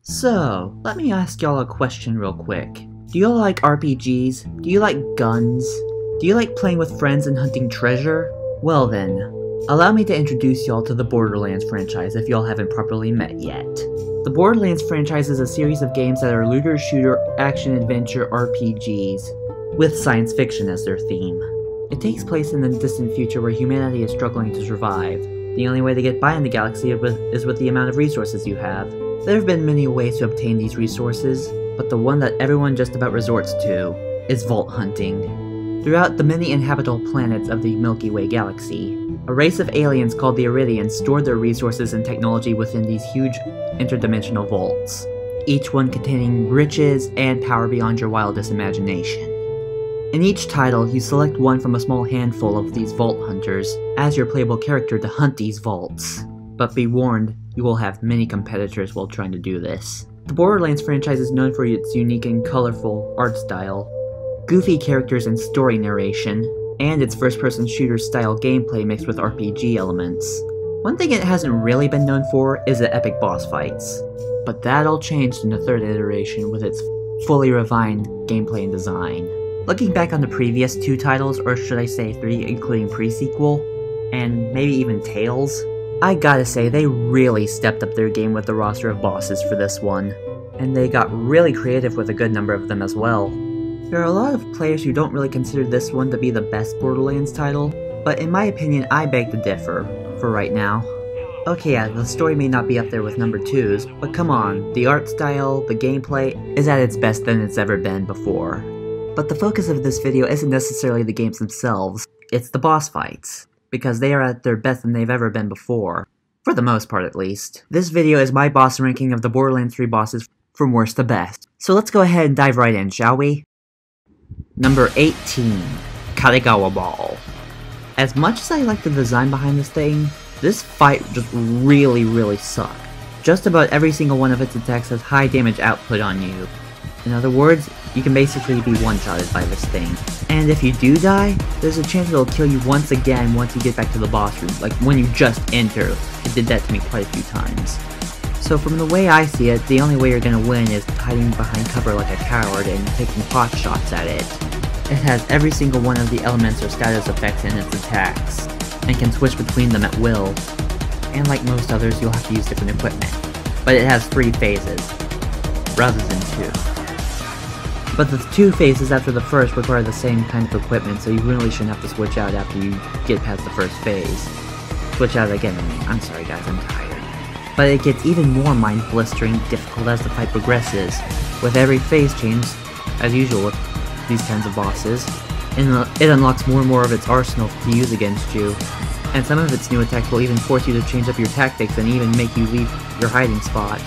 So, let me ask y'all a question real quick. Do y'all like RPGs? Do you like guns? Do you like playing with friends and hunting treasure? Well then, allow me to introduce y'all to the Borderlands franchise if y'all haven't properly met yet. The Borderlands franchise is a series of games that are looter-shooter, action-adventure RPGs, with science fiction as their theme. It takes place in the distant future where humanity is struggling to survive. The only way to get by in the galaxy is with the amount of resources you have. There have been many ways to obtain these resources, but the one that everyone just about resorts to is vault hunting. Throughout the many inhabitable planets of the Milky Way galaxy, a race of aliens called the Aurelia stored their resources and technology within these huge interdimensional vaults, each one containing riches and power beyond your wildest imagination. In each title, you select one from a small handful of these vault hunters as your playable character to hunt these vaults. But be warned, you will have many competitors while trying to do this. The Borderlands franchise is known for its unique and colorful art style, goofy characters and story narration, and its first-person shooter style gameplay mixed with RPG elements. One thing it hasn't really been known for is the epic boss fights, but that all changed in the third iteration with its fully refined gameplay and design. Looking back on the previous two titles, or should I say three, including pre-sequel, and maybe even Tales, I gotta say they really stepped up their game with the roster of bosses for this one, and they got really creative with a good number of them as well. There are a lot of players who don't really consider this one to be the best Borderlands title, but in my opinion I beg to differ, for right now. Okay, yeah, the story may not be up there with number 2's, but come on, the art style, the gameplay, is at its best than it's ever been before. But the focus of this video isn't necessarily the games themselves, it's the boss fights, because they are at their best than they've ever been before. For the most part at least. This video is my boss ranking of the Borderlands 3 bosses from worst to best. So let's go ahead and dive right in, shall we? Number 18, Kaligawa Ball. As much as I like the design behind this thing, this fight just really sucked. Just about every single one of its attacks has high damage output on you. In other words, you can basically be one-shotted by this thing. And if you do die, there's a chance it'll kill you once again once you get back to the boss room, like when you just enter. It did that to me quite a few times. So from the way I see it, the only way you're gonna win is hiding behind cover like a coward and taking pot shots at it. It has every single one of the elements or status effects in its attacks, and can switch between them at will. And like most others, you'll have to use different equipment. But it has 3 phases, rather than 2. But the 2 phases after the first require the same kind of equipment, so you really shouldn't have to switch out after you get past the first phase. Switch out again, I'm sorry guys, I'm tired. But it gets even more mind-blistering difficult as the fight progresses, with every phase change, as usual with these kinds of bosses, and it unlocks more and more of its arsenal to use against you, and some of its new attacks will even force you to change up your tactics and even make you leave your hiding spot.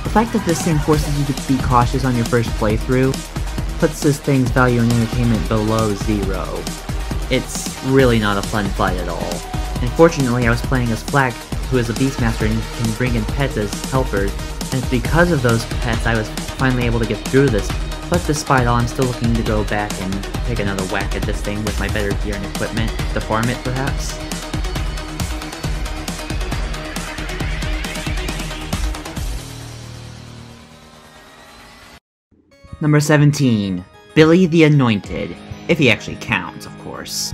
The fact that this thing forces you to be cautious on your first playthrough puts this thing's value in entertainment below 0. It's really not a fun fight at all. And fortunately I was playing as Flak, who is a Beastmaster and can bring in pets as helpers, and it's because of those pets I was finally able to get through this. But despite all, I'm still looking to go back and take another whack at this thing with my better gear and equipment, to farm it perhaps. Number 17, Billy the Anointed, if he actually counts, of course.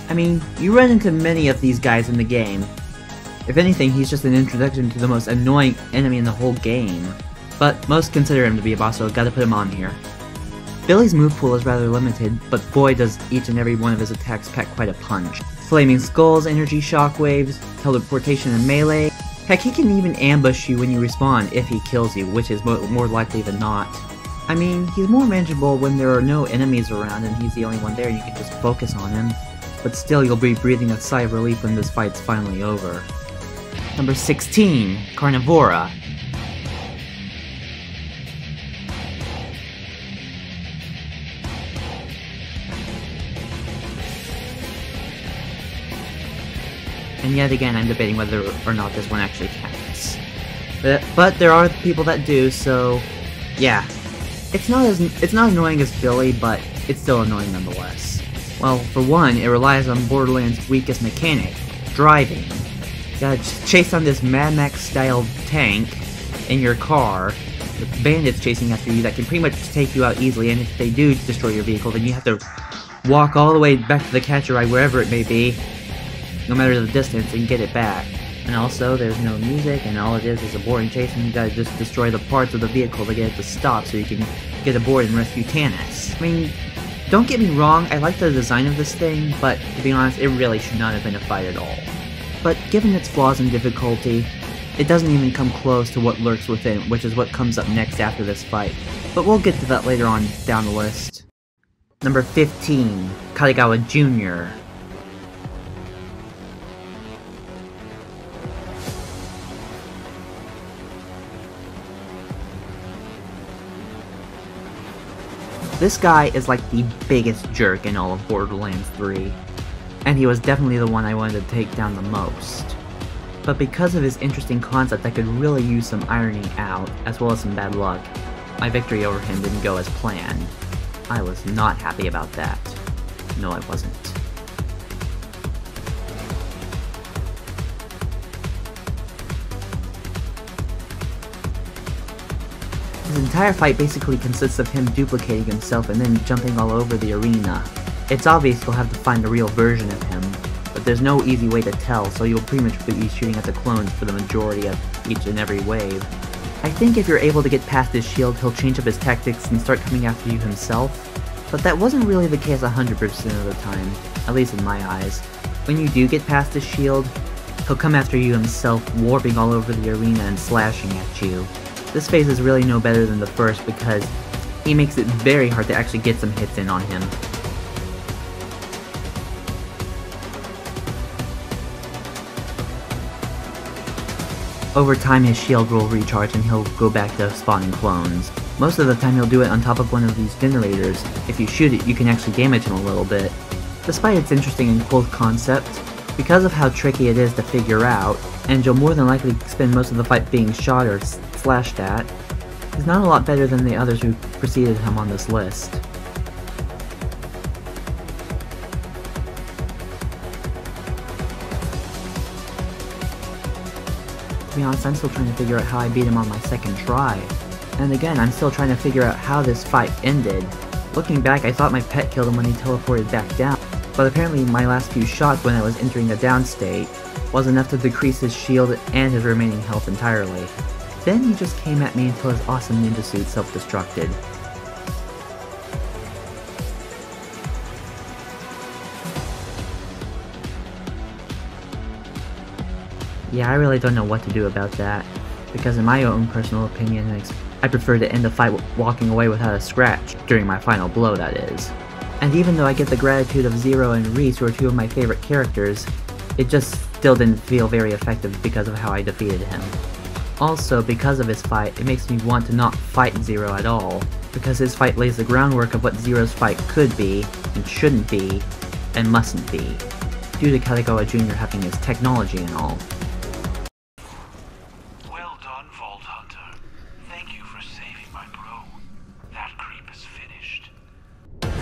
I mean, you run into many of these guys in the game. If anything, he's just an introduction to the most annoying enemy in the whole game. But most consider him to be a boss, so I've got to put him on here. Billy's move pool is rather limited, but boy does each and every one of his attacks pack quite a punch. Flaming Skulls, Energy Shockwaves, Teleportation and Melee. Heck, he can even ambush you when you respawn if he kills you, which is more likely than not. I mean, he's more manageable when there are no enemies around and he's the only one there and you can just focus on him. But still, you'll be breathing a sigh of relief when this fight's finally over. Number 16, Carnevora. And yet again, I'm debating whether or not this one actually counts. But there are people that do, so yeah. It's not annoying as Billy, but it's still annoying nonetheless. Well, for one, it relies on Borderlands' weakest mechanic, driving. You gotta chase on this Mad Max-style tank in your car, with bandits chasing after you that can pretty much take you out easily, and if they do destroy your vehicle, then you have to walk all the way back to the catcher ride, wherever it may be, no matter the distance, and get it back. And also, there's no music, and all it is a boring chase, and you gotta just destroy the parts of the vehicle to get it to stop so you can get aboard and rescue Tannis. I mean, don't get me wrong, I like the design of this thing, but to be honest, it really should not have been a fight at all. But given its flaws and difficulty, it doesn't even come close to what lurks within, which is what comes up next after this fight. But we'll get to that later on down the list. Number 15, Kaligawa Jr. This guy is like the biggest jerk in all of Borderlands 3, and he was definitely the one I wanted to take down the most. But because of his interesting concept that could really use some ironing out, as well as some bad luck, my victory over him didn't go as planned. I was not happy about that. No, I wasn't. His entire fight basically consists of him duplicating himself and then jumping all over the arena. It's obvious you'll have to find a real version of him, but there's no easy way to tell, so you'll pretty much be shooting at the clones for the majority of each and every wave. I think if you're able to get past his shield, he'll change up his tactics and start coming after you himself, but that wasn't really the case 100% of the time, at least in my eyes. When you do get past his shield, he'll come after you himself, warping all over the arena and slashing at you. This phase is really no better than the first because he makes it very hard to actually get some hits in on him. Over time his shield will recharge and he'll go back to spawning clones. Most of the time he'll do it on top of one of these generators. If you shoot it, you can actually damage him a little bit. Despite its interesting and cool concept, because of how tricky it is to figure out, and you'll more than likely spend most of the fight being shot or slashed at, he's not a lot better than the others who preceded him on this list. To be honest, I'm still trying to figure out how I beat him on my second try. And again, I'm still trying to figure out how this fight ended. Looking back, I thought my pet killed him when he teleported back down, but apparently my last few shots when I was entering a down state was enough to decrease his shield and his remaining health entirely. Then he just came at me until his awesome ninja suit self-destructed. Yeah, I really don't know what to do about that, because in my own personal opinion, I prefer to end the fight walking away without a scratch, during my final blow that is. And even though I get the gratitude of Zero and Reese, who are two of my favorite characters, it just still didn't feel very effective because of how I defeated him. Also, because of his fight, it makes me want to not fight Zero at all, because his fight lays the groundwork of what Zero's fight could be, and shouldn't be, and mustn't be, due to Kaligawa Jr. having his technology and all. Well done, Vault Hunter. Thank you for saving my bro. That creep is finished.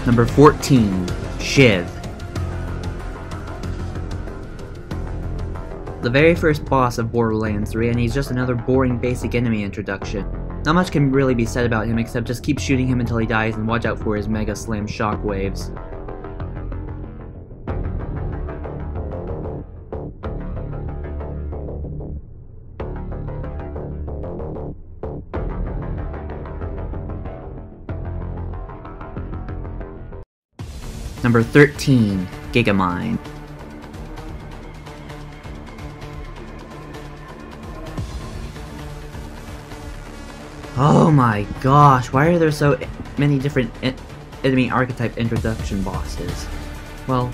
Number 14, Shiv. The very first boss of Borderlands 3, and he's just another boring basic enemy introduction. Not much can really be said about him except just keep shooting him until he dies and watch out for his Mega Slam shockwaves. Number 13, Gigaman. Oh my gosh, why are there so many different enemy archetype introduction bosses? Well,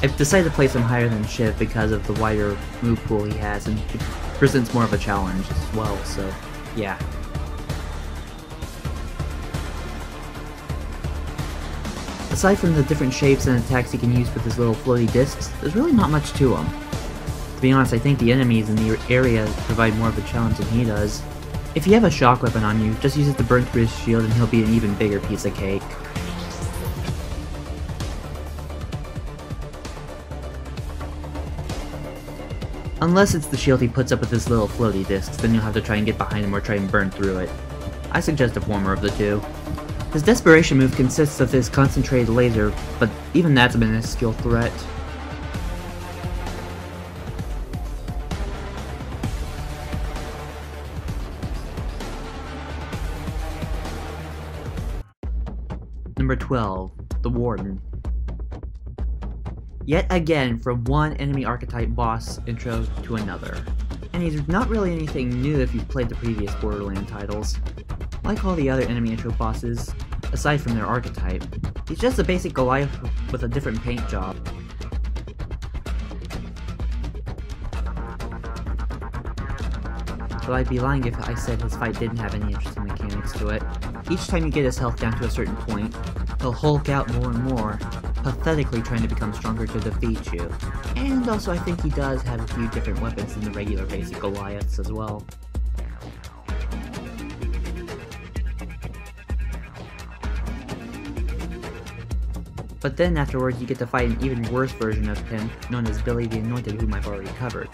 I've decided to place him higher than Shiv because of the wider move pool he has, and it presents more of a challenge as well, so yeah. Aside from the different shapes and attacks he can use with his little floaty discs, there's really not much to him. To be honest, I think the enemies in the area provide more of a challenge than he does. If you have a shock weapon on you, just use it to burn through his shield and he'll be an even bigger piece of cake. Unless it's the shield he puts up with his little floaty discs, then you'll have to try and get behind him or try and burn through it. I suggest the former of the two. His desperation move consists of his concentrated laser, but even that's a minuscule threat. Number 12, the Warden. Yet again, from one enemy archetype boss intro to another. And he's not really anything new if you've played the previous Borderlands titles. Like all the other enemy intro bosses, aside from their archetype, he's just a basic Goliath with a different paint job. But I'd be lying if I said his fight didn't have any interesting mechanics to it. Each time you get his health down to a certain point, he'll hulk out more and more, pathetically trying to become stronger to defeat you. And also I think he does have a few different weapons than the regular basic Goliaths as well. But then afterwards you get to fight an even worse version of him, known as Billy the Anointed, whom I've already covered.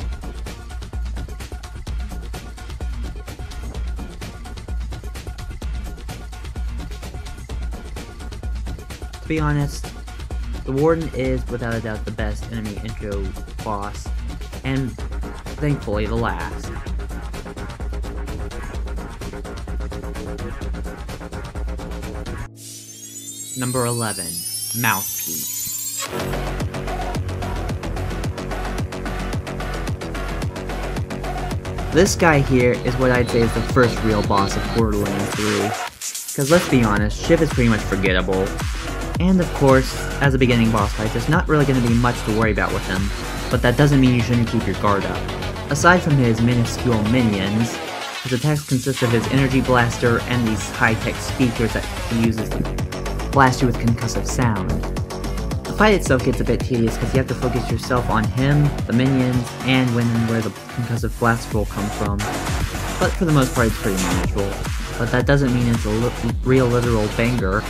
To be honest, the Warden is without a doubt the best enemy intro boss, and thankfully the last. Number 11, Mouthpiece. This guy here is what I'd say is the first real boss of Borderlands 3. Because let's be honest, Shiv is pretty much forgettable. And of course, as a beginning boss fight, there's not really going to be much to worry about with him, but that doesn't mean you shouldn't keep your guard up. Aside from his minuscule minions, his attacks consist of his energy blaster and these high-tech speakers that he uses to blast you with concussive sound. The fight itself gets a bit tedious because you have to focus yourself on him, the minions, and when and where the concussive blast will come from. But for the most part it's pretty manageable. But that doesn't mean it's a real literal banger.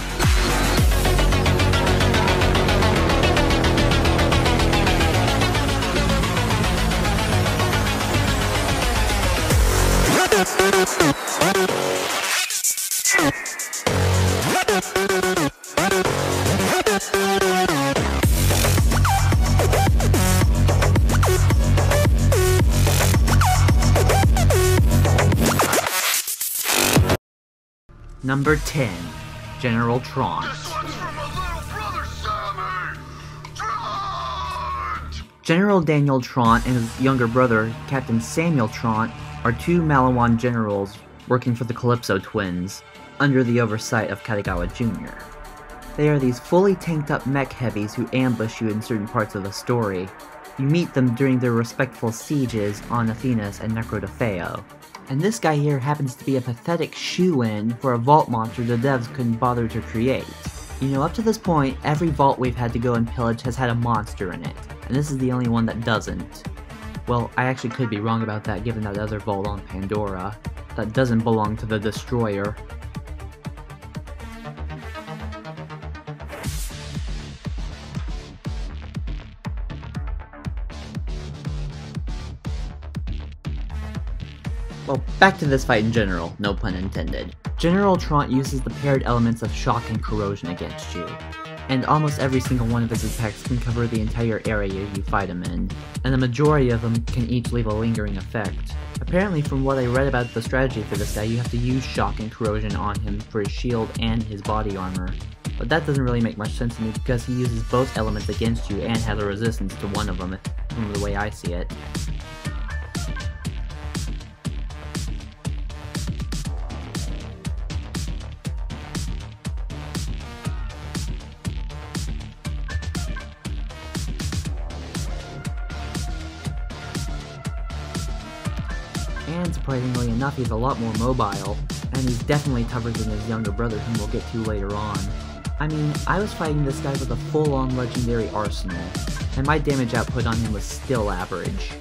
Number 10, General Troup. General Daniel Troup and his younger brother, Captain Samuel Troup, are two Malawan generals working for the Calypso twins, under the oversight of Kaligawa Jr. They are these fully tanked up mech heavies who ambush you in certain parts of the story. You meet them during their respectful sieges on Athenas and Necrodefeo. And this guy here happens to be a pathetic shoe-in for a vault monster the devs couldn't bother to create. You know, up to this point, every vault we've had to go and pillage has had a monster in it, and this is the only one that doesn't. Well, I actually could be wrong about that given that other vault on Pandora. That doesn't belong to the Destroyer. Well, back to this fight in general, no pun intended. General Troup uses the paired elements of shock and corrosion against you, and almost every single one of his attacks can cover the entire area you fight him in, and the majority of them can each leave a lingering effect. Apparently, from what I read about the strategy for this guy, you have to use shock and corrosion on him for his shield and his body armor. But that doesn't really make much sense to me because he uses both elements against you and has a resistance to one of them, from the way I see it. And surprisingly enough, he's a lot more mobile, and he's definitely tougher than his younger brother, whom we'll get to later on. I mean, I was fighting this guy with a full-on legendary arsenal, and my damage output on him was still average.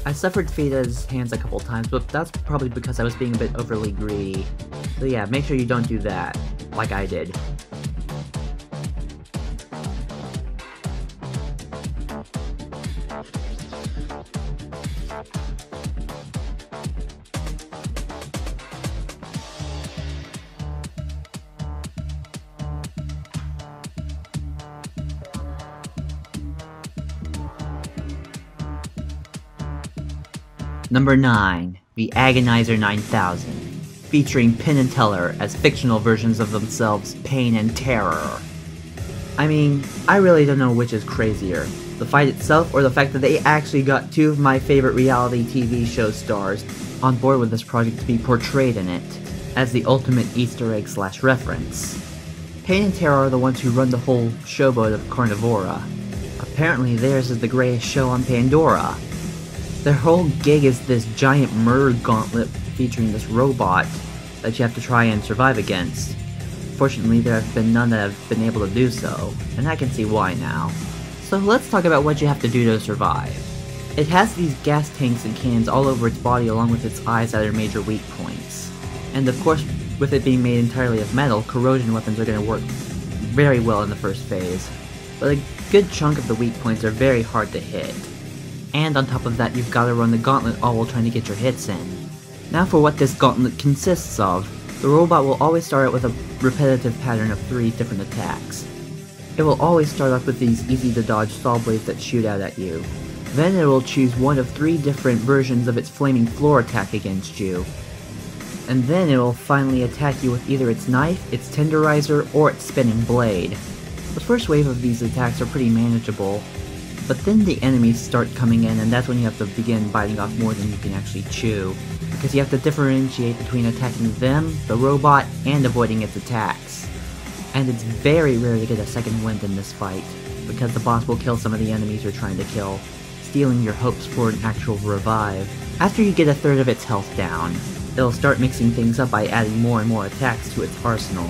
I suffered fate at his hands a couple times, but that's probably because I was being a bit overly greedy. So yeah, make sure you don't do that, like I did. Number 9, the Agonizer 9000, featuring Penn and Teller as fictional versions of themselves, Pain and Terror. I mean, I really don't know which is crazier, the fight itself or the fact that they actually got 2 of my favorite reality TV show stars on board with this project to be portrayed in it, as the ultimate Easter egg / reference. Pain and Terror are the ones who run the whole showboat of Carnevora. Apparently theirs is the greatest show on Pandora. Their whole gig is this giant murder gauntlet featuring this robot that you have to try and survive against. Fortunately, there have been none that have been able to do so, and I can see why now. So let's talk about what you have to do to survive. It has these gas tanks and cannons all over its body along with its eyes that are major weak points. And of course, with it being made entirely of metal, corrosion weapons are going to work very well in the first phase. But a good chunk of the weak points are very hard to hit. And on top of that, you've got to run the gauntlet all while trying to get your hits in. Now for what this gauntlet consists of. The robot will always start out with a repetitive pattern of 3 different attacks. It will always start off with these easy to dodge saw blades that shoot out at you. Then it will choose one of 3 different versions of its flaming floor attack against you. And then it will finally attack you with either its knife, its tenderizer, or its spinning blade. The first wave of these attacks are pretty manageable, but then the enemies start coming in, and that's when you have to begin biting off more than you can actually chew, because you have to differentiate between attacking them, the robot, and avoiding its attacks. And it's very rare to get a second wind in this fight, because the boss will kill some of the enemies you're trying to kill, stealing your hopes for an actual revive. After you get a third of its health down, it'll start mixing things up by adding more and more attacks to its arsenal.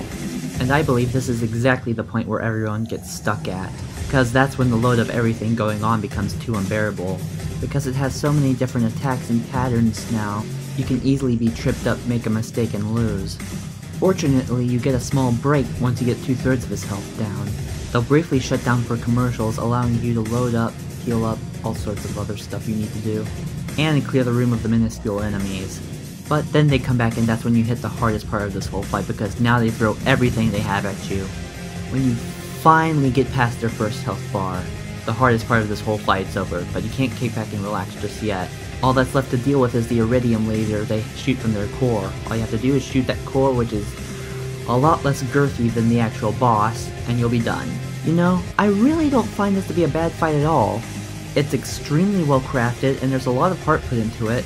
And I believe this is exactly the point where everyone gets stuck at, because that's when the load of everything going on becomes too unbearable. Because it has so many different attacks and patterns now, you can easily be tripped up, make a mistake, and lose. Fortunately, you get a small break once you get 2/3 of his health down. They'll briefly shut down for commercials, allowing you to load up, heal up, all sorts of other stuff you need to do, and clear the room of the minuscule enemies. But then they come back, and that's when you hit the hardest part of this whole fight, because now they throw everything they have at you. When you finally get past their first health bar, the hardest part of this whole fight's over, but you can't kick back and relax just yet. All that's left to deal with is the iridium laser they shoot from their core. All you have to do is shoot that core, which is a lot less girthy than the actual boss, and you'll be done. You know, I really don't find this to be a bad fight at all. It's extremely well crafted, and there's a lot of heart put into it.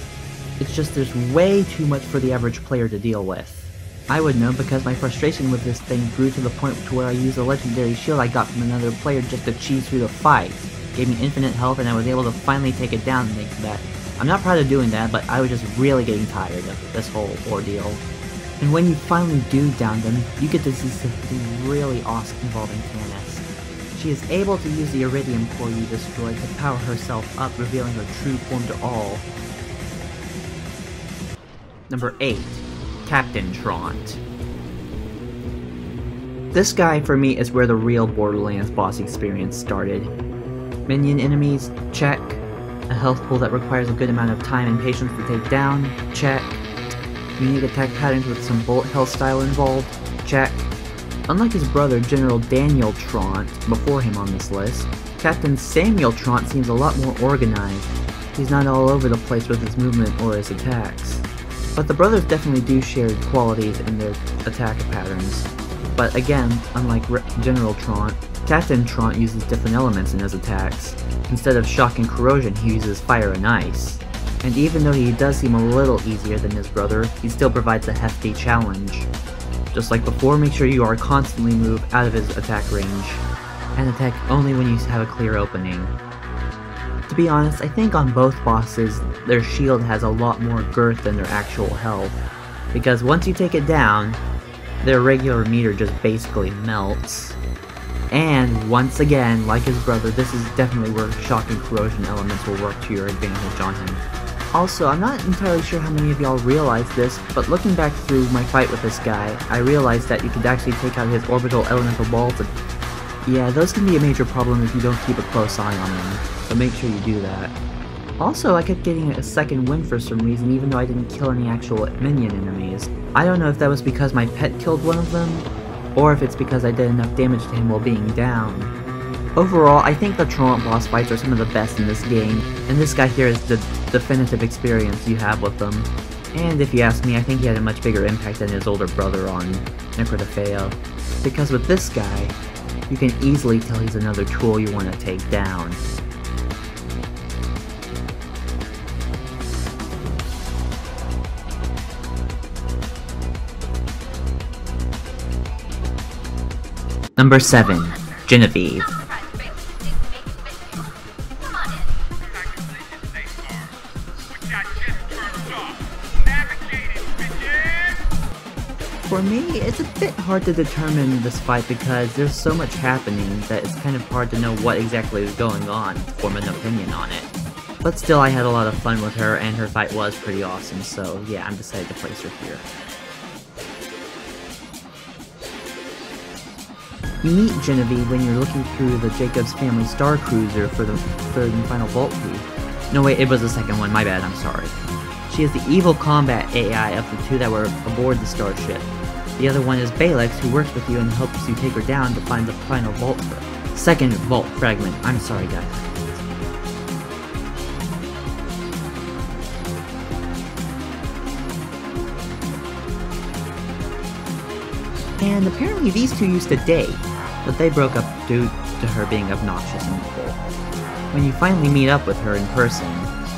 It's just there's way too much for the average player to deal with. I would know because my frustration with this thing grew to the point to where I used a legendary shield I got from another player just to cheese through the fight. It gave me infinite health, and I was able to finally take it down thanks to that. I'm not proud of doing that, but I was just really getting tired of this whole ordeal. And when you finally do down them, you get to see something really awesome involving Tannis. She is able to use the iridium core you destroyed to power herself up, revealing her true form to all. Number 8. Captain Trant. This guy, for me, is where the real Borderlands boss experience started. Minion enemies? Check. A health pool that requires a good amount of time and patience to take down? Check. Unique attack patterns with some bullet hell style involved? Check. Unlike his brother, General Daniel Trant, before him on this list, Captain Samuel Trant seems a lot more organized. He's not all over the place with his movement or his attacks. But the brothers definitely do share qualities in their attack patterns. But again, unlike General Trant, Captain Trant uses different elements in his attacks. Instead of shock and corrosion, he uses fire and ice. And even though he does seem a little easier than his brother, he still provides a hefty challenge. Just like before, make sure you are constantly moved out of his attack range, and attack only when you have a clear opening. To be honest, I think on both bosses, their shield has a lot more girth than their actual health, because once you take it down, their regular meter just basically melts. And once again, like his brother, this is definitely where shock and corrosion elements will work to your advantage on him. Also, I'm not entirely sure how many of y'all realize this, but looking back through my fight with this guy, I realized that you could actually take out his orbital elemental balls. Yeah, those can be a major problem if you don't keep a close eye on them, so make sure you do that. Also, I kept getting a second win for some reason, even though I didn't kill any actual minion enemies. I don't know if that was because my pet killed one of them, or if it's because I did enough damage to him while being down. Overall, I think the Troup boss fights are some of the best in this game, and this guy here is the definitive experience you have with them. And if you ask me, I think he had a much bigger impact than his older brother on Necrodefeo, because with this guy, you can easily tell he's another tool you want to take down. Number 7. Genevieve. For me, it's a bit hard to determine this fight because there's so much happening that it's kind of hard to know what exactly is going on to form an opinion on it. But still, I had a lot of fun with her, and her fight was pretty awesome, so yeah, I'm decided to place her here. You meet Genevieve when you're looking through the Jacob's Family Star Cruiser for the third and final vault key. No wait, it was the second one, my bad, I'm sorry. She is the evil combat AI of the two that were aboard the starship. The other one is Balex, who works with you and helps you take her down to find the final vault second vault fragment. I'm sorry guys. And apparently these two used to date, but they broke up due to her being obnoxious and evil. When you finally meet up with her in person,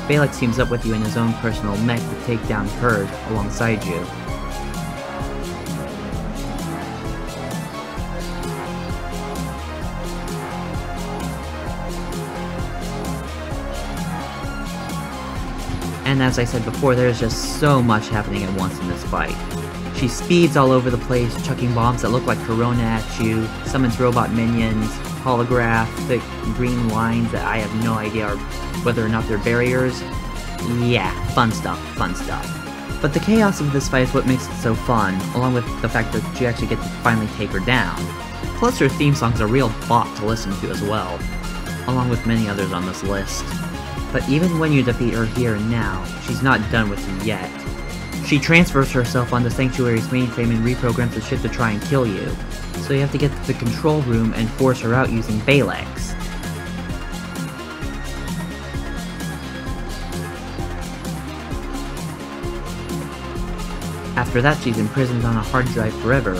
Balex teams up with you in his own personal mech to take down her alongside you. And as I said before, there's just so much happening at once in this fight. She speeds all over the place, chucking bombs that look like Corona at you, summons robot minions, holographic green lines that I have no idea whether or not they're barriers. Yeah, fun stuff, fun stuff. But the chaos of this fight is what makes it so fun, along with the fact that you actually get to finally take her down. Plus her theme song's a real bop to listen to as well, along with many others on this list. But even when you defeat her here and now, she's not done with you yet. She transfers herself onto Sanctuary's mainframe and reprograms the ship to try and kill you, so you have to get to the control room and force her out using Balex. After that, she's imprisoned on a hard drive forever.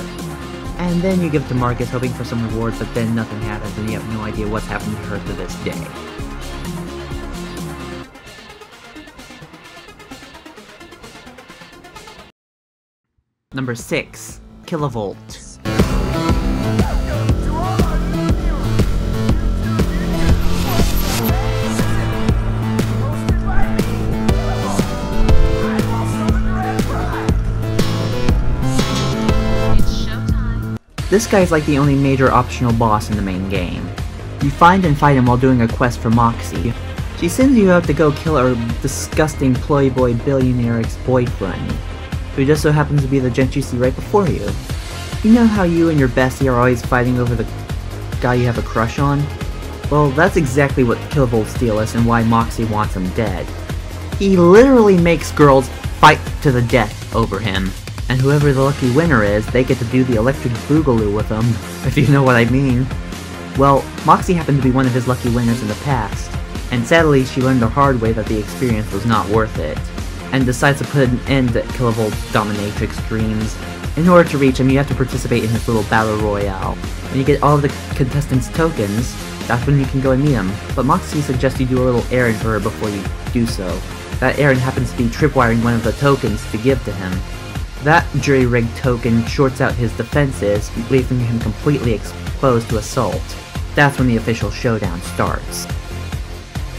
And then you give it to Marcus hoping for some reward, but then nothing happens and you have no idea what's happened to her to this day. Number 6. Killavolt. This guy's like the only major optional boss in the main game. You find and fight him while doing a quest for Moxie. She sends you out to go kill her disgusting playboy billionaire ex-boyfriend, who just so happens to be the gent you see right before you. You know how you and your bestie are always fighting over the guy you have a crush on? Well, that's exactly what Killavolt's deal is and why Moxie wants him dead. He literally makes girls fight to the death over him, and whoever the lucky winner is, they get to do the electric boogaloo with him, if you know what I mean. Well, Moxie happened to be one of his lucky winners in the past, and sadly she learned the hard way that the experience was not worth it, and decides to put an end to Killavolt's dominatrix dreams. In order to reach him, you have to participate in his little battle royale. When you get all of the contestants' tokens, that's when you can go and meet him, but Moxie suggests you do a little errand for her before you do so. That errand happens to be tripwiring one of the tokens to give to him. That jury-rigged token shorts out his defenses, leaving him completely exposed to assault. That's when the official showdown starts.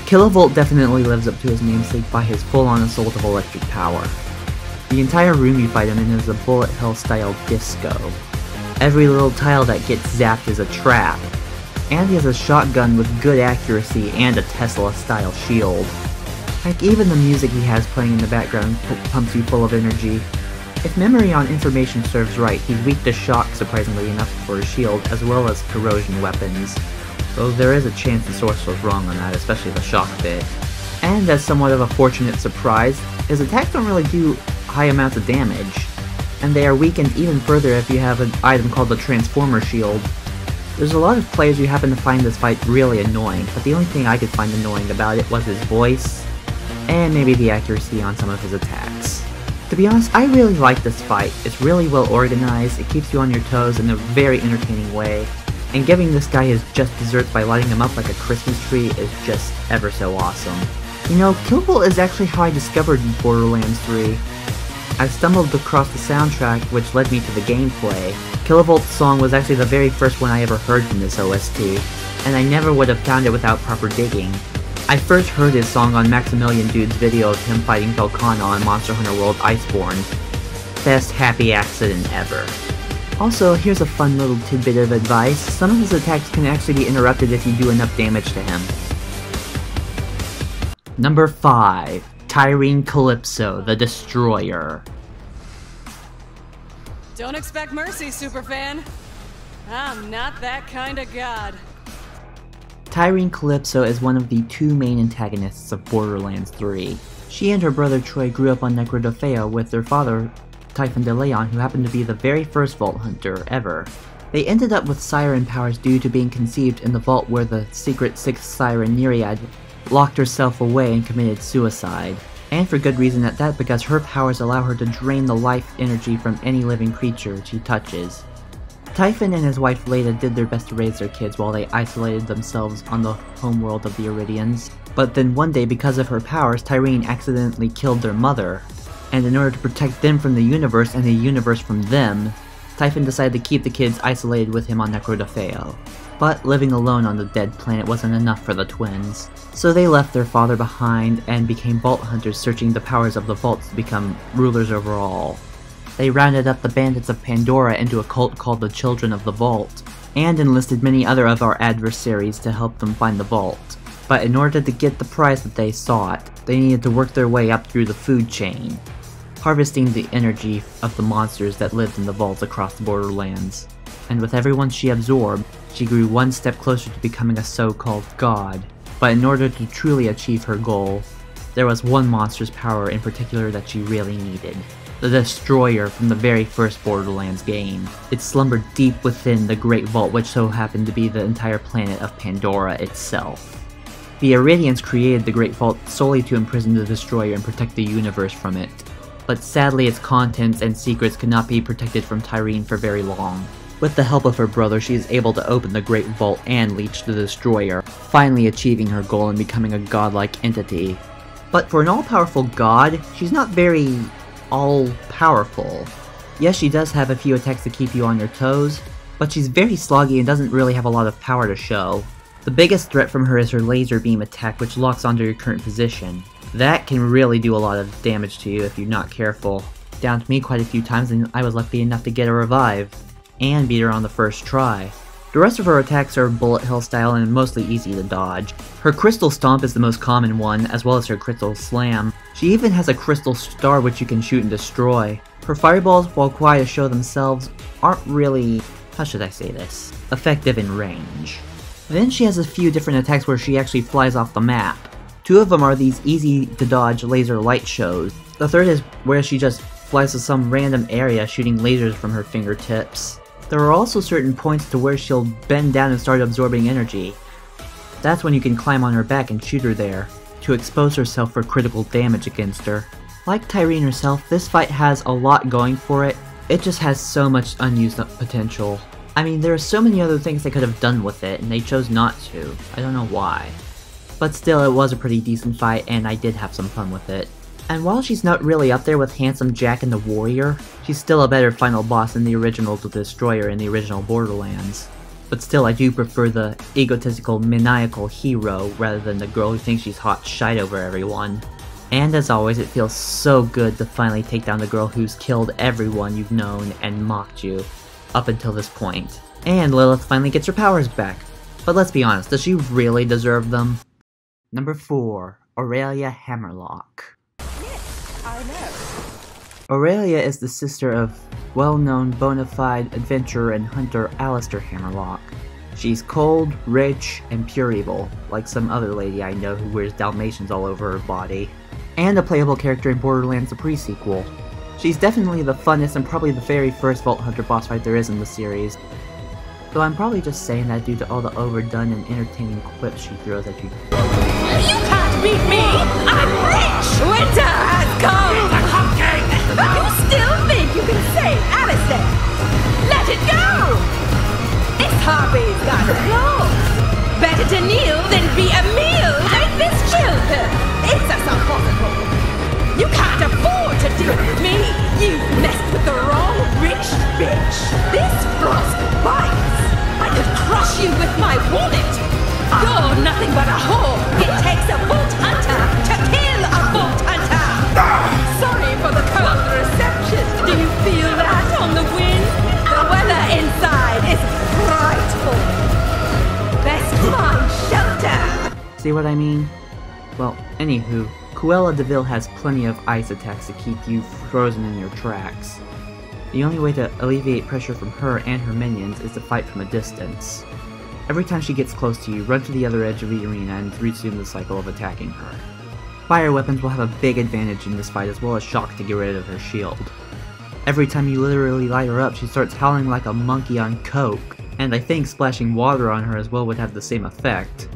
Killavolt definitely lives up to his namesake by his full-on assault of electric power. The entire room you fight him in is a bullet hell-style disco. Every little tile that gets zapped is a trap, and he has a shotgun with good accuracy and a Tesla-style shield. Heck, even the music he has playing in the background pumps you full of energy. If memory on information serves right, he's weak to shock surprisingly enough for his shield, as well as corrosion weapons. Though there is a chance the source was wrong on that, especially the shock bit. And as somewhat of a fortunate surprise, his attacks don't really do high amounts of damage, and they are weakened even further if you have an item called the Transformer Shield. There's a lot of players who happen to find this fight really annoying, but the only thing I could find annoying about it was his voice, and maybe the accuracy on some of his attacks. To be honest, I really like this fight. It's really well organized, it keeps you on your toes in a very entertaining way, and giving this guy his just desserts by lighting him up like a Christmas tree is just ever so awesome. You know, Killavolt is actually how I discovered Borderlands 3. I stumbled across the soundtrack, which led me to the gameplay. Killavolt's song was actually the very first one I ever heard from this OST, and I never would have found it without proper digging. I first heard his song on Maximilian Dude's video of him fighting Velkhana on Monster Hunter World Iceborne. Best happy accident ever. Also, here's a fun little tidbit of advice. Some of his attacks can actually be interrupted if you do enough damage to him. Number 5. Tyrion Calypso, the Destroyer. Don't expect mercy, superfan. I'm not that kind of god. Tyrion Calypso is one of the two main antagonists of Borderlands 3. She and her brother Troy grew up on Necrodofeo with their father, Typhon de Leon, who happened to be the very first Vault Hunter ever. They ended up with Siren powers due to being conceived in the vault where the secret 6th Siren Nereid locked herself away and committed suicide. And for good reason at that, because her powers allow her to drain the life energy from any living creature she touches. Typhon and his wife Leda did their best to raise their kids while they isolated themselves on the homeworld of the Iridians. But then one day, because of her powers, Tyrion accidentally killed their mother. And in order to protect them from the universe and the universe from them, Typhon decided to keep the kids isolated with him on Necrodofeo. But living alone on the dead planet wasn't enough for the twins. So they left their father behind and became Vault Hunters, searching the powers of the vaults to become rulers over all. They rounded up the bandits of Pandora into a cult called the Children of the Vault, and enlisted many other of our adversaries to help them find the vault. But in order to get the prize that they sought, they needed to work their way up through the food chain, harvesting the energy of the monsters that lived in the vaults across the Borderlands. And with everyone she absorbed, she grew one step closer to becoming a so-called god. But in order to truly achieve her goal, there was one monster's power in particular that she really needed. The Destroyer from the very first Borderlands game. It slumbered deep within the Great Vault, which so happened to be the entire planet of Pandora itself. The Iridians created the Great Vault solely to imprison the Destroyer and protect the universe from it. But sadly, its contents and secrets could not be protected from Tyrion for very long. With the help of her brother, she is able to open the Great Vault and leech the Destroyer, finally achieving her goal and becoming a godlike entity. But for an all-powerful god, she's not very all-powerful. Yes, she does have a few attacks to keep you on your toes, but she's very sluggy and doesn't really have a lot of power to show. The biggest threat from her is her laser beam attack, which locks onto your current position. That can really do a lot of damage to you if you're not careful. Downed me quite a few times, and I was lucky enough to get a revive, and beat her on the first try. The rest of her attacks are bullet hell style and mostly easy to dodge. Her Crystal Stomp is the most common one, as well as her Crystal Slam. She even has a Crystal Star which you can shoot and destroy. Her fireballs, while quiet to show themselves, aren't really, how should I say this, effective in range. Then she has a few different attacks where she actually flies off the map. Two of them are these easy to dodge laser light shows. The third is where she just flies to some random area shooting lasers from her fingertips. There are also certain points to where she'll bend down and start absorbing energy. That's when you can climb on her back and shoot her there, to expose herself for critical damage against her. Like Tyrion herself, this fight has a lot going for it. It just has so much unused potential. I mean, there are so many other things they could have done with it, and they chose not to. I don't know why. But still, it was a pretty decent fight, and I did have some fun with it. And while she's not really up there with Handsome Jack and the Warrior, she's still a better final boss than the original Destroyer in the original Borderlands. But still, I do prefer the egotistical, maniacal hero rather than the girl who thinks she's hot shite over everyone. And as always, it feels so good to finally take down the girl who's killed everyone you've known and mocked you up until this point. And Lilith finally gets her powers back. But let's be honest, does she really deserve them? Number 4. Aurelia Hammerlock. Yes, I know. Aurelia is the sister of well-known bona fide adventurer and hunter Alistair Hammerlock. She's cold, rich, and pure evil, like some other lady I know who wears Dalmatians all over her body. And a playable character in Borderlands the pre-sequel. She's definitely the funnest and probably the very first Vault Hunter boss fight there is in the series. Though I'm probably just saying that due to all the overdone and entertaining quips she throws at you. You can't beat me! I'm rich! Winter has come! You still think you can save Alistair? Let it go! This harpy's got claws! Better to kneel than be a meal like this children! It's impossible! You can't afford to deal with me! You messed with the wrong rich bitch! This frost bites! I could crush you with my wallet! You're nothing but a whore! It takes a Vault Hunter to kill a Vault Hunter! Sorry for the cold reception! Do you feel that on the wind? The weather inside is frightful! Best find shelter! See what I mean? Well, anywho, Cruella de Vil has plenty of ice attacks to keep you frozen in your tracks. The only way to alleviate pressure from her and her minions is to fight from a distance. Every time she gets close to you, run to the other edge of the arena and resume the cycle of attacking her. Fire weapons will have a big advantage in this fight as well as shock to get rid of her shield. Every time you literally light her up, she starts howling like a monkey on coke, and I think splashing water on her as well would have the same effect.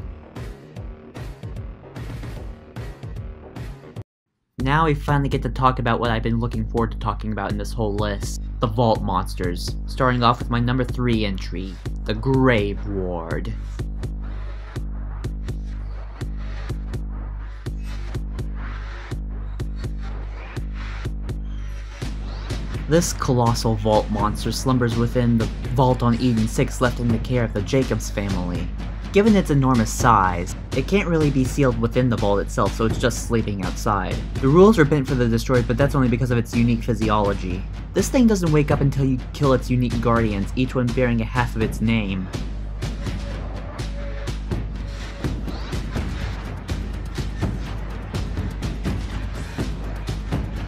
Now we finally get to talk about what I've been looking forward to talking about in this whole list. The Vault monsters. Starting off with my number 3 entry, the Grave Ward. This colossal vault monster slumbers within the vault on Eden 6 left in the care of the Jacobs family. Given its enormous size, it can't really be sealed within the vault itself, so it's just sleeping outside. The rules are bent for the destroyed, but that's only because of its unique physiology. This thing doesn't wake up until you kill its unique guardians, each one bearing a half of its name.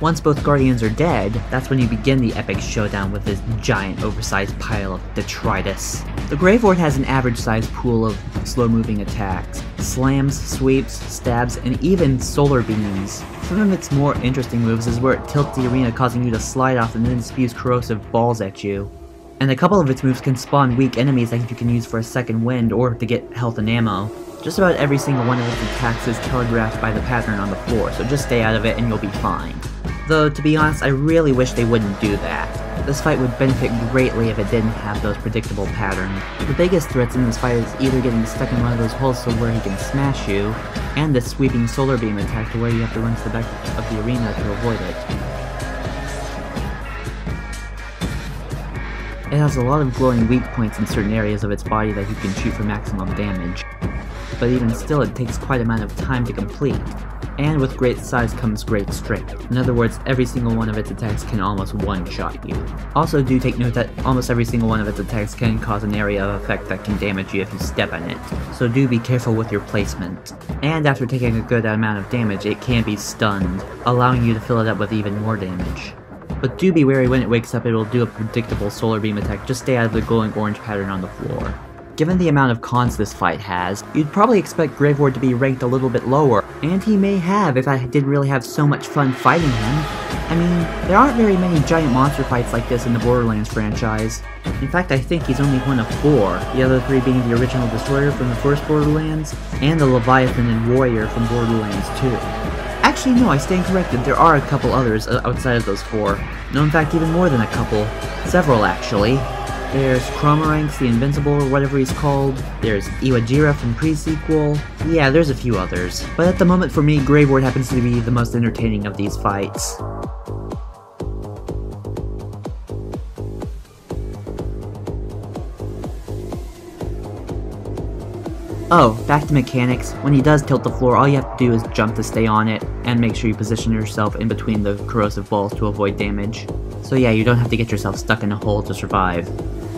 Once both guardians are dead, that's when you begin the epic showdown with this giant oversized pile of detritus. The Grave Ward has an average sized pool of slow-moving attacks, slams, sweeps, stabs, and even solar beams. Some of its more interesting moves is where it tilts the arena, causing you to slide off and then spews corrosive balls at you. And a couple of its moves can spawn weak enemies that you can use for a second wind or to get health and ammo. Just about every single one of its attacks is telegraphed by the pattern on the floor, so just stay out of it and you'll be fine. Though, to be honest, I really wish they wouldn't do that. This fight would benefit greatly if it didn't have those predictable patterns. The biggest threats in this fight is either getting stuck in one of those holes to where he can smash you, and the sweeping solar beam attack to where you have to run to the back of the arena to avoid it. It has a lot of glowing weak points in certain areas of its body that you can shoot for maximum damage, but even still it takes quite an amount of time to complete. And with great size comes great strength. In other words, every single one of its attacks can almost one-shot you. Also do take note that almost every single one of its attacks can cause an area of effect that can damage you if you step on it, so do be careful with your placement. And after taking a good amount of damage, it can be stunned, allowing you to fill it up with even more damage. But do be wary when it wakes up, it will do a predictable solar beam attack, just stay out of the glowing orange pattern on the floor. Given the amount of cons this fight has, you'd probably expect Grave Ward to be ranked a little bit lower, and he may have if I didn't really have so much fun fighting him. I mean, there aren't very many giant monster fights like this in the Borderlands franchise. In fact, I think he's only one of 4, the other 3 being the original Destroyer from the first Borderlands, and the Leviathan and Warrior from Borderlands 2. Actually no, I stand corrected, there are a couple others outside of those 4. No, in fact, even more than a couple. Several, actually. There's Chromaranx the Invincible or whatever he's called, there's Iwajira from pre-sequel, yeah, there's a few others. But at the moment for me, Grave Ward happens to be the most entertaining of these fights. Oh, back to mechanics. When he does tilt the floor, all you have to do is jump to stay on it, and make sure you position yourself in between the corrosive balls to avoid damage. So yeah, you don't have to get yourself stuck in a hole to survive.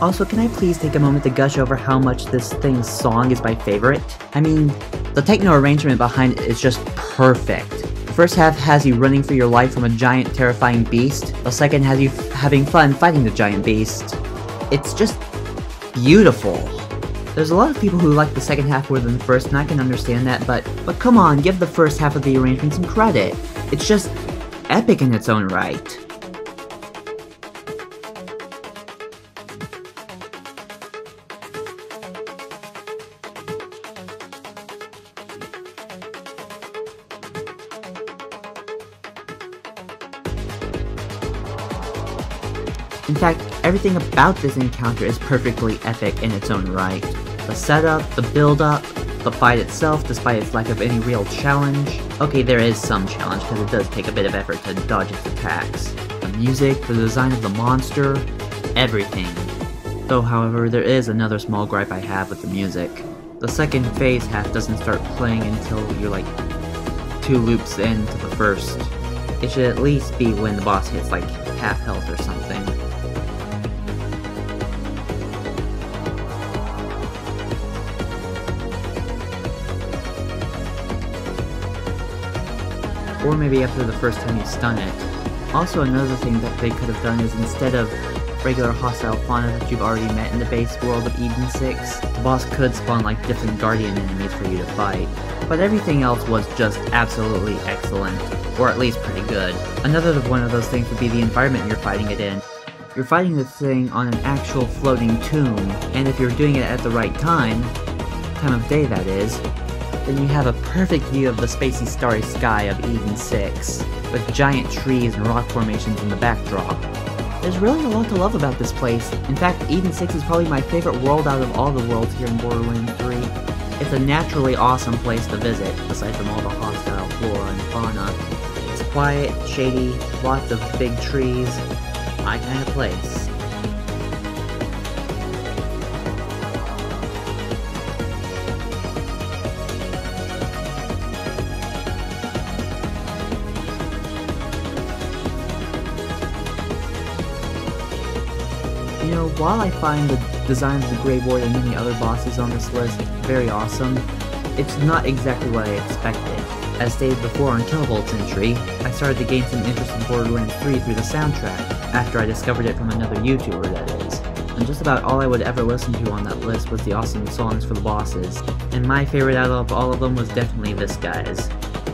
Also, can I please take a moment to gush over how much this thing's song is my favorite? I mean, the techno arrangement behind it is just perfect. The first half has you running for your life from a giant terrifying beast. The second has you having fun fighting the giant beast. It's just beautiful. There's a lot of people who like the second half more than the first, and I can understand that, but come on, give the first half of the arrangement some credit. It's just epic in its own right. In fact, everything about this encounter is perfectly epic in its own right. The setup, the build-up, the fight itself, despite its lack of any real challenge. Okay, there is some challenge, because it does take a bit of effort to dodge its attacks. The music, the design of the monster, everything. Though, however, there is another small gripe I have with the music. The second phase half doesn't start playing until you're like 2 loops into the first. It should at least be when the boss hits like half health or something. Or maybe after the first time you stun it. Also, another thing that they could have done is instead of regular hostile fauna that you've already met in the base world of Eden 6, the boss could spawn like different guardian enemies for you to fight. But everything else was just absolutely excellent, or at least pretty good. Another one of those things would be the environment you're fighting it in. You're fighting this thing on an actual floating tomb, and if you're doing it at the right time of day that is, then you have a perfect view of the spacey starry sky of Eden 6, with giant trees and rock formations in the backdrop. There's really a lot to love about this place. In fact, Eden 6 is probably my favorite world out of all the worlds here in Borderlands 3. It's a naturally awesome place to visit, aside from all the hostile flora and fauna. It's quiet, shady, lots of big trees, my kind of place. You know, while I find the design of the Grey Warden and many other bosses on this list very awesome, it's not exactly what I expected. As stated before on Killavolt's entry, I started to gain some interest in Borderlands 3 through the soundtrack, after I discovered it from another YouTuber, that is. And just about all I would ever listen to on that list was the awesome songs for the bosses, and my favorite out of all of them was definitely this guy's.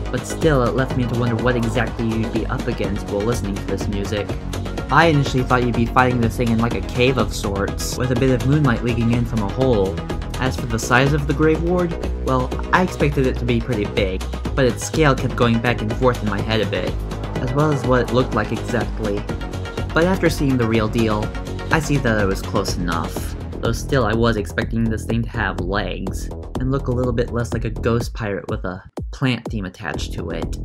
But still, it left me to wonder what exactly you'd be up against while listening to this music. I initially thought you'd be fighting this thing in like a cave of sorts, with a bit of moonlight leaking in from a hole. As for the size of the Grave Ward, well, I expected it to be pretty big, but its scale kept going back and forth in my head a bit, as well as what it looked like exactly. But after seeing the real deal, I see that it was close enough. Though still I was expecting this thing to have legs, and look a little bit less like a ghost pirate with a plant theme attached to it.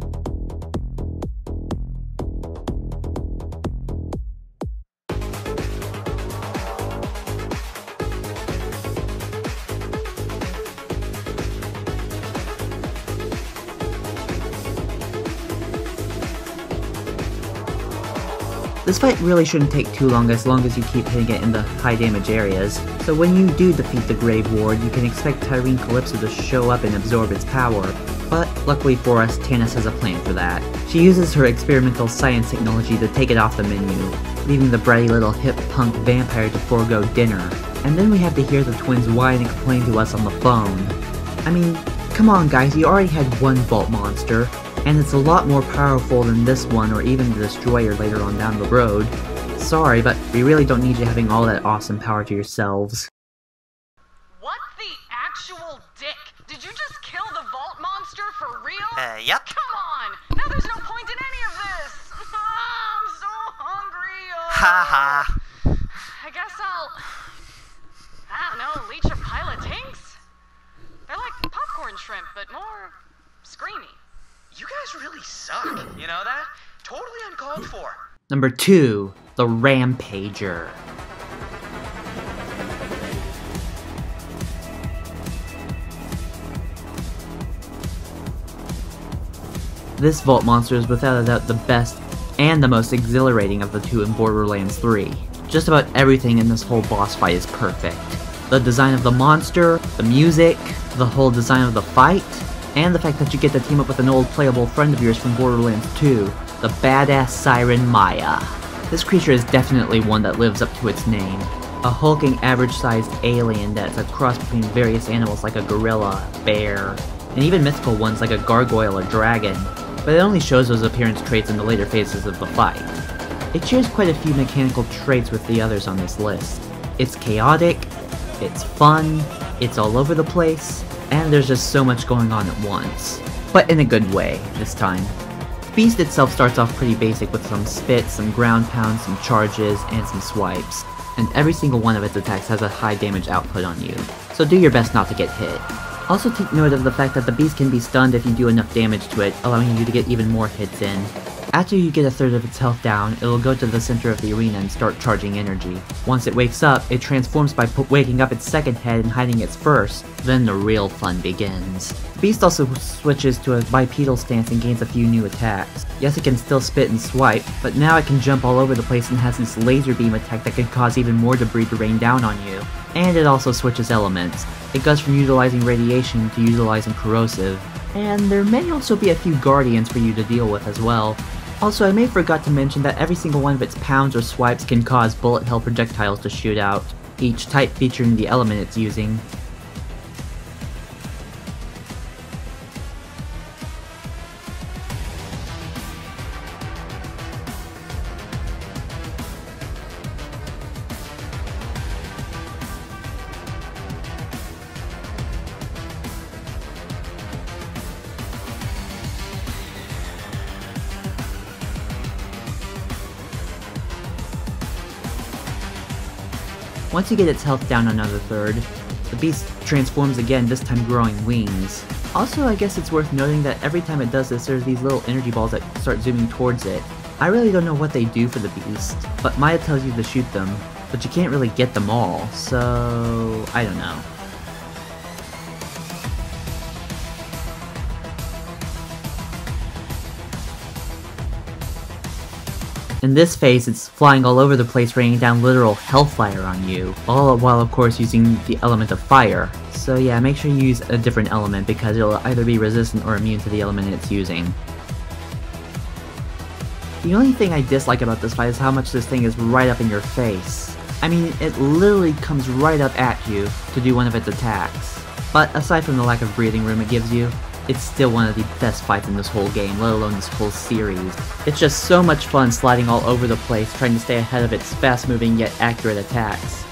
This fight really shouldn't take too long as you keep hitting it in the high damage areas, so when you do defeat the Grave Ward, you can expect Tyrion Calypso to show up and absorb its power. But luckily for us, Tannis has a plan for that. She uses her experimental science technology to take it off the menu, leaving the bratty little hip punk vampire to forego dinner. And then we have to hear the twins whine and complain to us on the phone. I mean, come on guys, you already had one Vault monster, and it's a lot more powerful than this one or even the Destroyer later on down the road. Sorry, but we really don't need you having all that awesome power to yourselves. What the actual dick? Did you just kill the Vault monster for real? Yep. Come on! Now there's no point in any of this! I'm so hungry! Ha I guess I don't know, leech a pile of tinks? They're like popcorn shrimp, but more screamy. You guys really suck, you know that? Totally uncalled for. Number 2, the Rampager. This Vault monster is without a doubt the best and the most exhilarating of the two in Borderlands 3. Just about everything in this whole boss fight is perfect. The design of the monster, the music, the whole design of the fight, and the fact that you get to team up with an old playable friend of yours from Borderlands 2, the badass siren Maya. This creature is definitely one that lives up to its name. A hulking average-sized alien that's a cross between various animals like a gorilla, bear, and even mythical ones like a gargoyle or dragon, but it only shows those appearance traits in the later phases of the fight. It shares quite a few mechanical traits with the others on this list. It's chaotic, it's fun, it's all over the place, and there's just so much going on at once. But in a good way, this time. The beast itself starts off pretty basic with some spits, some ground pounds, some charges, and some swipes. And every single one of its attacks has a high damage output on you, so do your best not to get hit. Also take note of the fact that the beast can be stunned if you do enough damage to it, allowing you to get even more hits in. After you get a third of its health down, it will go to the center of the arena and start charging energy. Once it wakes up, it transforms by waking up its second head and hiding its first. Then the real fun begins. The beast also switches to a bipedal stance and gains a few new attacks. Yes, it can still spit and swipe, but now it can jump all over the place and has this laser beam attack that can cause even more debris to rain down on you. And it also switches elements. It goes from utilizing radiation to utilizing corrosive. And there may also be a few guardians for you to deal with as well. Also, I may have forgot to mention that every single one of its pounds or swipes can cause bullet hell projectiles to shoot out, each type featuring the element it's using. Once you get its health down another third, the beast transforms again, this time growing wings. Also, I guess it's worth noting that every time it does this, there's these little energy balls that start zooming towards it. I really don't know what they do for the beast, but Maya tells you to shoot them, but you can't really get them all, so I don't know. In this phase, it's flying all over the place, raining down literal hellfire on you, all while of course using the element of fire. So yeah, make sure you use a different element because it'll either be resistant or immune to the element it's using. The only thing I dislike about this fight is how much this thing is right up in your face. I mean, it literally comes right up at you to do one of its attacks. But aside from the lack of breathing room it gives you, it's still one of the best fights in this whole game, let alone this whole series. It's just so much fun sliding all over the place, trying to stay ahead of its fast-moving yet accurate attacks.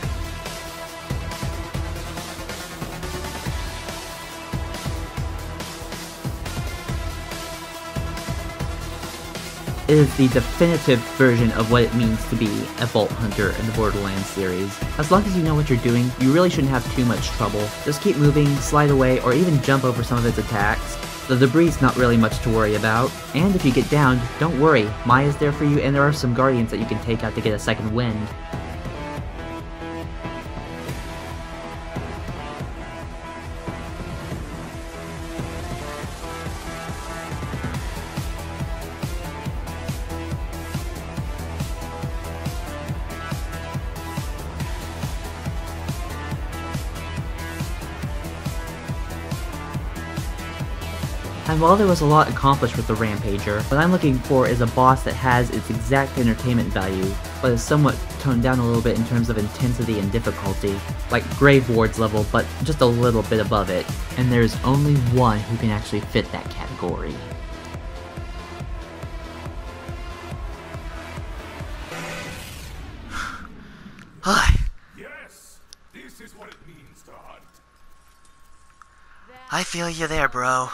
It is the definitive version of what it means to be a Vault Hunter in the Borderlands series. As long as you know what you're doing, you really shouldn't have too much trouble. Just keep moving, slide away, or even jump over some of its attacks. The debris is not really much to worry about, and if you get downed, don't worry, Maya's there for you and there are some guardians that you can take out to get a second wind. And while there was a lot accomplished with the Rampager, what I'm looking for is a boss that has its exact entertainment value, but is somewhat toned down a little bit in terms of intensity and difficulty, like Grave Ward's level, but just a little bit above it, and there's only one who can actually fit that category. Yes, this is what it means to hunt. I feel you there, bro.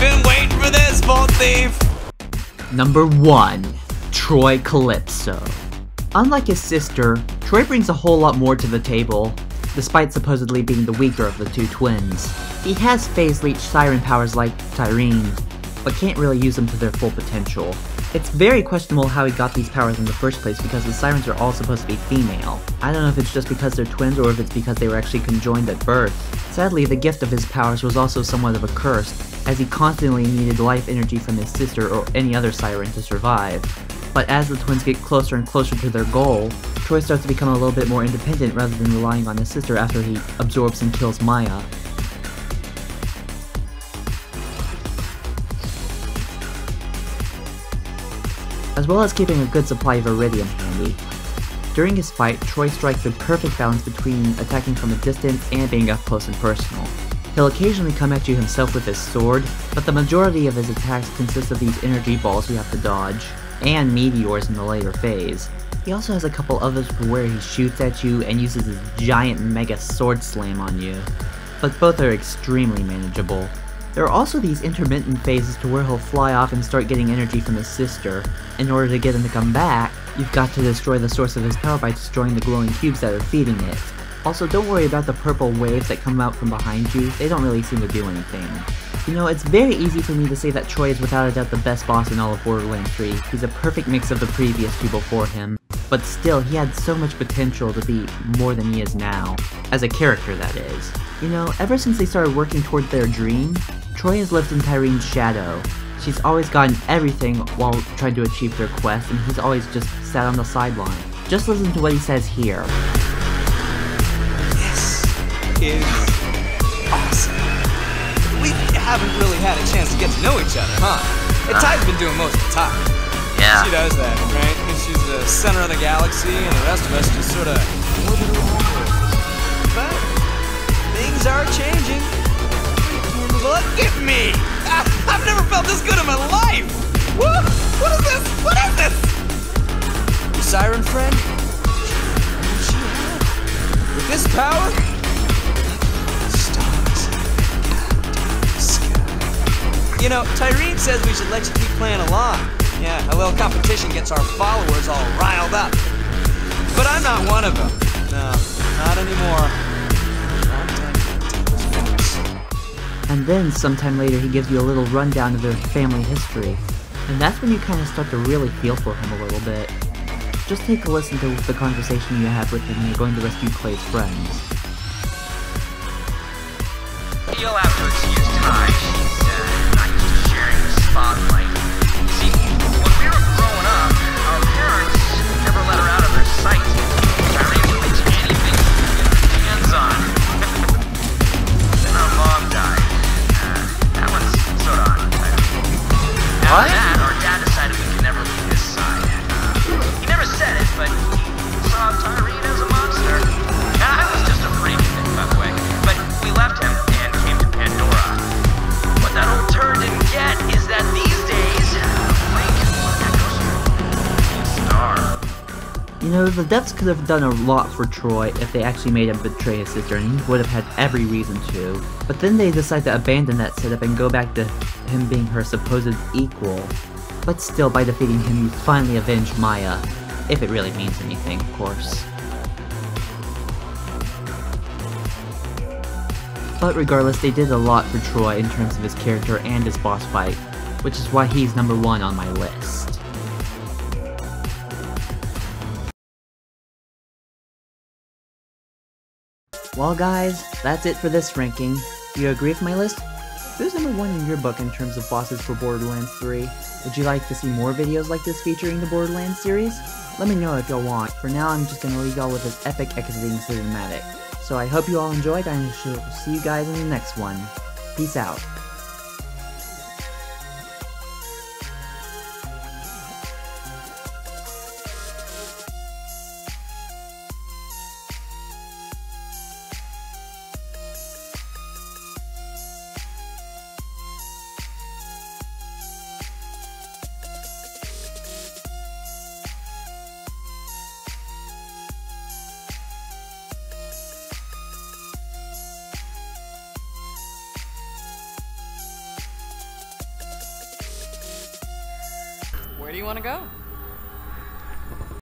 Been waiting for this, Vault Thief! Number 1. Troy Calypso. Unlike his sister, Troy brings a whole lot more to the table, despite supposedly being the weaker of the two twins. He has phase leech siren powers like Tyrion, but can't really use them to their full potential. It's very questionable how he got these powers in the first place because the sirens are all supposed to be female. I don't know if it's just because they're twins or if it's because they were actually conjoined at birth. Sadly, the gift of his powers was also somewhat of a curse, as he constantly needed life energy from his sister or any other siren to survive. But as the twins get closer and closer to their goal, Troy starts to become a little bit more independent rather than relying on his sister after he absorbs and kills Maya. As well as keeping a good supply of iridium handy. During his fight, Troy strikes the perfect balance between attacking from a distance and being up close and personal. He'll occasionally come at you himself with his sword, but the majority of his attacks consist of these energy balls you have to dodge, and meteors in the later phase. He also has a couple others where he shoots at you and uses his giant mega sword slam on you, but both are extremely manageable. There are also these intermittent phases to where he'll fly off and start getting energy from his sister. In order to get him to come back, you've got to destroy the source of his power by destroying the glowing cubes that are feeding it. Also, don't worry about the purple waves that come out from behind you, they don't really seem to do anything. You know, it's very easy for me to say that Troy is without a doubt the best boss in all of Borderlands 3. He's a perfect mix of the previous two before him. But still, he had so much potential to be more than he is now. As a character, that is. You know, ever since they started working toward their dream, Troy has lived in Tyrine's shadow. She's always gotten everything while trying to achieve their quest, and he's always just sat on the sideline. Just listen to what he says here. This is awesome. We haven't really had a chance to get to know each other, huh? And Ty's been doing most of the time. Yeah. She does that, right? And she's the center of the galaxy, and the rest of us just sort of orbit around her. But things are changing. Look at me! I've never felt this good in my life! Woo! What is this? What is this? Your siren friend? What's she have? With this power? Stars out of the sky. You know, Tyreen says we should let you keep playing along. Yeah, a little competition gets our followers all riled up. But I'm not one of them. No, not anymore. And then, sometime later, he gives you a little rundown of their family history. And that's when you kind of start to really feel for him a little bit. Just take a listen to the conversation you have with him when you're going to rescue Clay's friends. You'll have to excuse Ty. She's not used to sharing the spotlight. See, when we were growing up, our parents never let her out of their sight. Tyrene would do anything to get her hands on. Then our mom died. That one's sort of on Tyrene. After that, our dad decided we could never leave his side. He never said it, but he saw Tyrene as a monster. I was just a freak, by the way. But we left him and came to Pandora. What that old turd didn't get is that these days, Blake echoes a star. You know, the Devs could have done a lot for Troy if they actually made him betray his sister, and he would have had every reason to. But then they decide to abandon that setup and go back to him being her supposed equal. But still, by defeating him, you finally avenge Maya. If it really means anything, of course. But regardless, they did a lot for Troy in terms of his character and his boss fight, which is why he's number 1 on my list. Well guys, that's it for this ranking. Do you agree with my list? Who's number 1 in your book in terms of bosses for Borderlands 3? Would you like to see more videos like this featuring the Borderlands series? Let me know if y'all want. For now, I'm just gonna leave y'all with this epic exiting cinematic. So I hope you all enjoyed, and I shall see you guys in the next one. Peace out. Where do you want to go?